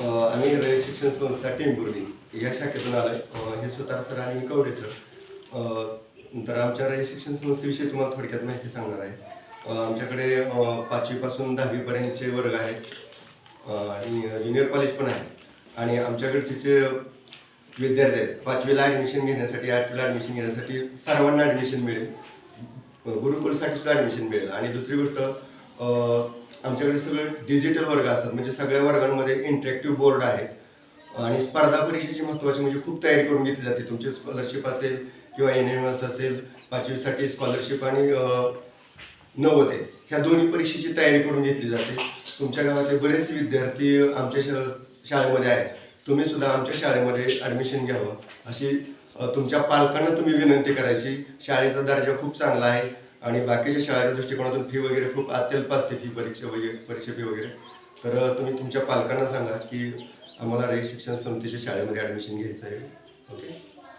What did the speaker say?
आम्ही रयत शिक्षण संस्था टेंभुर्णी या शाखेतून आलो आहे. हे सुतार सर आणि मी कवडे सर. तर आमच्या रयत शिक्षण संस्थेविषयी तुम्हाला थोडक्यात माहिती सांगणार आहे. आमच्याकडे 5वी पासून 10वी पर्यंतचे वर्ग आहेत आणि ज्युनियर कॉलेज पण आहे. आणि आमच्याकडचे जे विद्यार्थी आहेत 5वीला ॲडमिशन घेण्यासाठी 8वीला ॲडमिशन घेण्यासाठी सर्वांना ॲडमिशन मिळेल. गुरुकुलसाठी सुद्धा ॲडमिशन मिळेल. आणि दुसरी गोष्ट, आमच्याकडे सगळे डिजिटल वर्ग असतात, म्हणजे सगळ्या वर्गांमध्ये इंटरॅक्टिव्ह बोर्ड आहेत. आणि स्पर्धा परीक्षेची महत्त्वाची म्हणजे खूप तयारी करून घेतली जाते. तुमची स्कॉलरशिप असेल किंवा NMS असेल, 5वीसाठी स्कॉलरशिप आणि नवोदय ह्या दोन्ही परीक्षेची तयारी करून घेतली जाते. तुमच्या गावातले बरेच विद्यार्थी आमच्या शाळेमध्ये आहेत. तुम्ही सुद्धा आमच्या शाळेमध्ये ॲडमिशन घ्यावं अशी तुमच्या पालकांना तुम्ही विनंती करायची. शाळेचा दर्जा खूप चांगला आहे आणि बाकीच्या शाळेच्या दृष्टिकोनातून फी वगैरे खूप अत्यल्प असते, परीक्षा फी वगैरे. तर तुम्ही तुमच्या पालकांना सांगा की आम्हाला रयत शिक्षण संस्थेच्या शाळेमध्ये ॲडमिशन घ्यायचं आहे. ओके.